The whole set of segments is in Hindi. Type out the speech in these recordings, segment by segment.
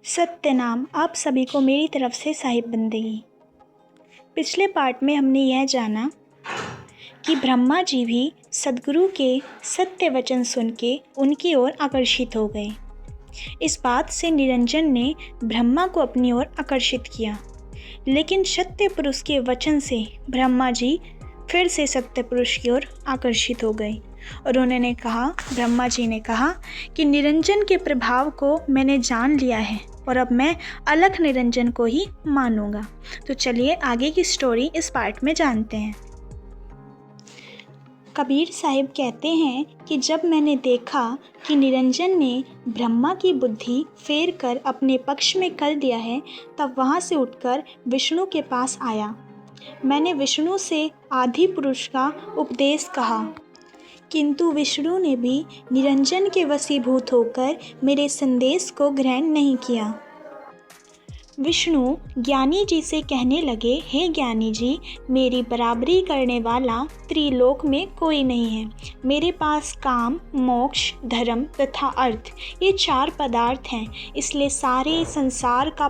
सत्यनाम आप सभी को मेरी तरफ से साहिब बंदगी। पिछले पार्ट में हमने यह जाना कि ब्रह्मा जी भी सद्गुरु के सत्य वचन सुन के उनकी ओर आकर्षित हो गए। इस बात से निरंजन ने ब्रह्मा को अपनी ओर आकर्षित किया, लेकिन सत्य पुरुष के वचन से ब्रह्मा जी फिर से सत्य पुरुष की ओर आकर्षित हो गए और उन्होंने कहा, ब्रह्मा जी ने कहा कि निरंजन के प्रभाव को मैंने जान लिया है और अब मैं अलख निरंजन को ही मानूंगा। तो चलिए आगे की स्टोरी इस पार्ट में जानते हैं। कबीर साहिब कहते हैं कि जब मैंने देखा कि निरंजन ने ब्रह्मा की बुद्धि फेर कर अपने पक्ष में कर दिया है, तब वहाँ से उठकर विष्णु के पास आया। मैंने विष्णु से आदि पुरुष का उपदेश कहा, किंतु विष्णु ने भी निरंजन के वशीभूत होकर मेरे संदेश को ग्रहण नहीं किया। विष्णु ज्ञानी जी से कहने लगे, हे ज्ञानी जी, मेरी बराबरी करने वाला त्रिलोक में कोई नहीं है। मेरे पास काम, मोक्ष, धर्म तथा अर्थ ये 4 पदार्थ हैं, इसलिए सारे संसार का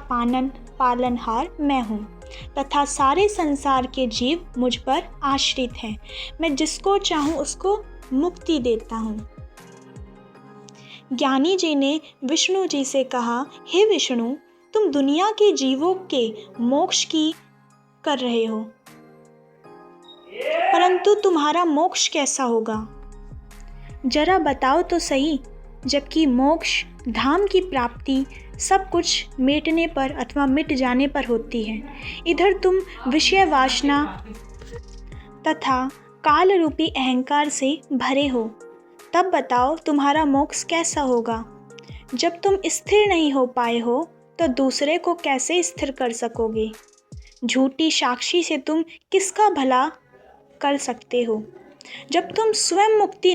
पालनहार मैं हूँ तथा सारे संसार के जीव मुझ पर आश्रित हैं। मैं जिसको चाहूँ उसको मुक्ति देता हूँ। ज्ञानी जी ने विष्णु जी से कहा, हे विष्णु, तुम दुनिया के जीवों के मोक्ष की कर रहे हो, परंतु तुम्हारा मोक्ष कैसा होगा? जरा बताओ तो सही। जबकि मोक्ष धाम की प्राप्ति सब कुछ मिटने पर अथवा मिट जाने पर होती है, इधर तुम विषय वासना तथा काल रूपी अहंकार से भरे हो। तब बताओ तुम्हारा मोक्ष कैसा होगा? जब तुम स्थिर नहीं हो पाए हो तो दूसरे को कैसे स्थिर कर सकोगे? झूठी साक्षी से तुम किसका भला कर सकते हो? जब तुम स्वयं मुक्त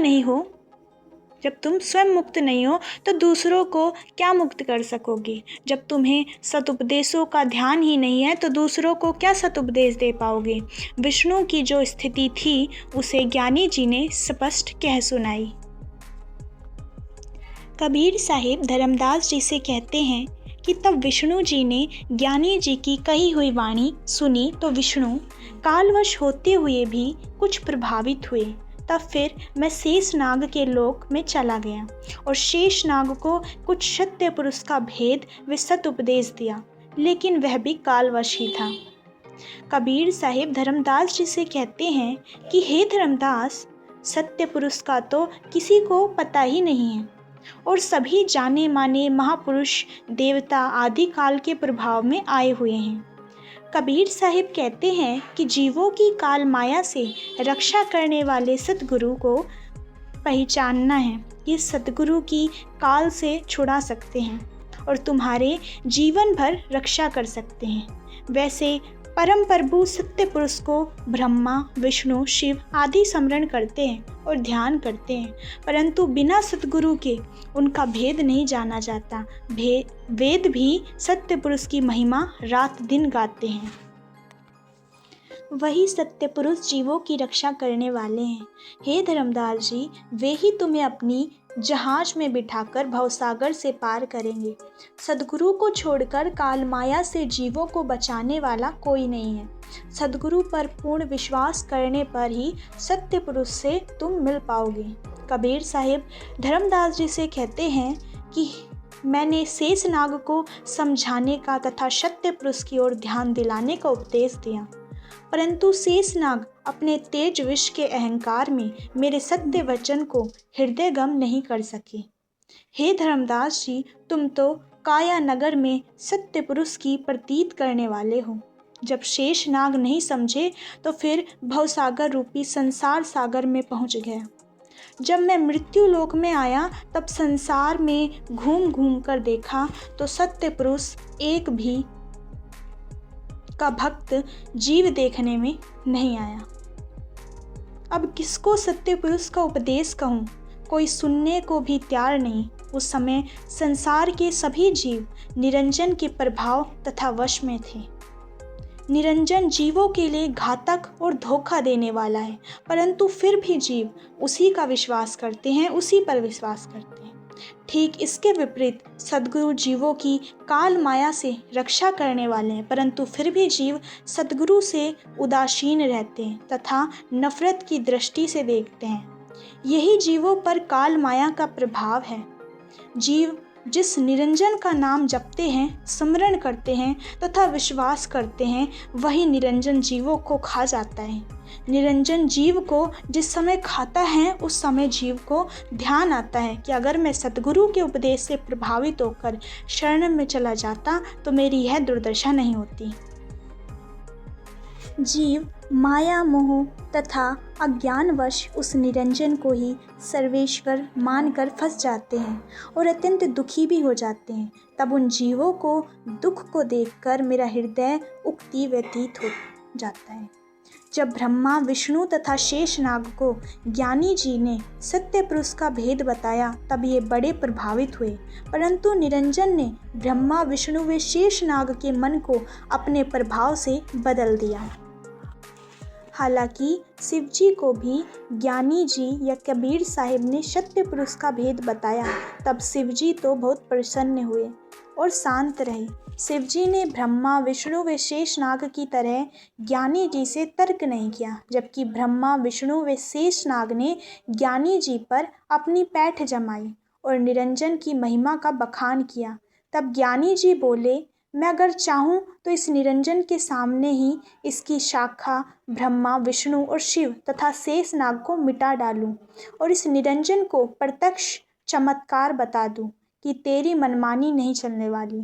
नहीं हो तो दूसरों को क्या मुक्त कर सकोगे? जब तुम्हें सदुपदेशों का ध्यान ही नहीं है तो दूसरों को क्या सदुपदेश दे पाओगे? विष्णु की जो स्थिति थी उसे ज्ञानी जी ने स्पष्ट कह सुनाई। कबीर साहिब धर्मदास जी से कहते हैं कि तब विष्णु जी ने ज्ञानी जी की कही हुई वाणी सुनी तो विष्णु कालवश होते हुए भी कुछ प्रभावित हुए। तब फिर मैं शेषनाग के लोक में चला गया और शेषनाग को कुछ सत्य पुरुष का भेद व सत उपदेश दिया, लेकिन वह भी कालवश ही था। कबीर साहिब धर्मदास जी से कहते हैं कि हे धर्मदास, सत्य पुरुष का तो किसी को पता ही नहीं है और सभी जाने माने महापुरुष देवता आदि काल के प्रभाव में आए हुए हैं। कबीर साहिब कहते हैं कि जीवों की काल माया से रक्षा करने वाले सद्गुरु को पहचानना है। ये सद्गुरु की काल से छुड़ा सकते हैं और तुम्हारे जीवन भर रक्षा कर सकते हैं। वैसे परम प्रभु सत्य पुरुष को ब्रह्मा, विष्णु, शिव आदि स्मरण करते हैं और ध्यान करते हैं, परंतु बिना सद्गुरु के उनका भेद नहीं जाना जाता। वेद भी सत्य पुरुष की महिमा रात दिन गाते हैं। वही सत्य पुरुष जीवों की रक्षा करने वाले हैं। हे धर्मदास जी, वे ही तुम्हें अपनी जहाज में बिठाकर भवसागर से पार करेंगे। सद्गुरु को छोड़कर काल माया से जीवों को बचाने वाला कोई नहीं है। सद्गुरु पर पूर्ण विश्वास करने पर ही सत्य पुरुष से तुम मिल पाओगे। कबीर साहिब धर्मदास जी से कहते हैं कि मैंने शेषनाग को समझाने का तथा सत्य पुरुष की ओर ध्यान दिलाने का उपदेश दिया, परंतु शेषनाग अपने तेज विष के अहंकार में मेरे सत्य वचन को हृदयगम नहीं कर सके। हे धर्मदास जी, तुम तो काया नगर में सत्य पुरुष की प्रतीत करने वाले हो। जब शेषनाग नहीं समझे तो फिर भवसागर रूपी संसार सागर में पहुंच गया। जब मैं मृत्यु लोक में आया तब संसार में घूम घूम कर देखा तो सत्य पुरुष एक भी का भक्त जीव देखने में नहीं आया। अब किसको सत्य पुरुष का उपदेश कहूँ? कोई सुनने को भी तैयार नहीं। उस समय संसार के सभी जीव निरंजन के प्रभाव तथा वश में थे। निरंजन जीवों के लिए घातक और धोखा देने वाला है, परंतु फिर भी जीव उसी का विश्वास करते हैं, उसी पर विश्वास करते हैं। ठीक इसके विपरीत सद्गुरु जीवों की काल माया से रक्षा करने वाले हैं, परंतु फिर भी जीव सद्गुरु से उदासीन रहते हैं तथा नफरत की दृष्टि से देखते हैं। यही जीवों पर काल माया का प्रभाव है। जीव जिस निरंजन का नाम जपते हैं, स्मरण करते हैं तथा विश्वास करते हैं, वही निरंजन जीवों को खा जाता है। निरंजन जीव को जिस समय खाता है, उस समय जीव को ध्यान आता है कि अगर मैं सद्गुरु के उपदेश से प्रभावित होकर शरण में चला जाता तो मेरी यह दुर्दशा नहीं होती। जीव माया मोह तथा अज्ञानवश उस निरंजन को ही सर्वेश्वर मानकर फंस जाते हैं और अत्यंत दुखी भी हो जाते हैं। तब उन जीवों को दुख को देखकर मेरा हृदय उक्ति व्यतीत हो जाता है। जब ब्रह्मा विष्णु तथा शेषनाग को ज्ञानी जी ने सत्य पुरुष का भेद बताया तब ये बड़े प्रभावित हुए, परंतु निरंजन ने ब्रह्मा विष्णु व शेषनाग के मन को अपने प्रभाव से बदल दिया। हालांकि शिव जी को भी ज्ञानी जी या कबीर साहिब ने सत्य पुरुष का भेद बताया, तब शिव जी तो बहुत प्रसन्न हुए और शांत रहे। शिव जी ने ब्रह्मा विष्णु व शेषनाग की तरह ज्ञानी जी से तर्क नहीं किया, जबकि ब्रह्मा विष्णु व शेषनाग ने ज्ञानी जी पर अपनी पैठ जमाई और निरंजन की महिमा का बखान किया। तब ज्ञानी जी बोले, मैं अगर चाहूँ तो इस निरंजन के सामने ही इसकी शाखा ब्रह्मा विष्णु और शिव तथा शेषनाग को मिटा डालूं और इस निरंजन को प्रत्यक्ष चमत्कार बता दूं कि तेरी मनमानी नहीं चलने वाली।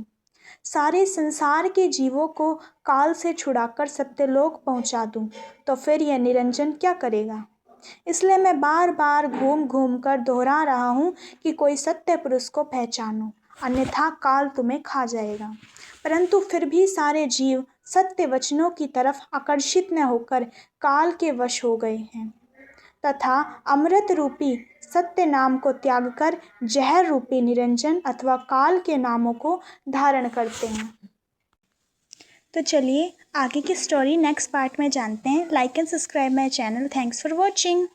सारे संसार के जीवों को काल से छुड़ाकर सत्यलोक पहुंचा दूं तो फिर यह निरंजन क्या करेगा। इसलिए मैं बार बार घूम घूम कर दोहरा रहा हूँ कि कोई सत्य पुरुष को पहचानो, अन्यथा काल तुम्हें खा जाएगा। परंतु फिर भी सारे जीव सत्य वचनों की तरफ आकर्षित न होकर काल के वश हो गए हैं तथा अमृत रूपी सत्य नाम को त्याग कर जहर रूपी निरंजन अथवा काल के नामों को धारण करते हैं। तो चलिए आगे की स्टोरी नेक्स्ट पार्ट में जानते हैं। Like and subscribe my channel. Thanks for watching.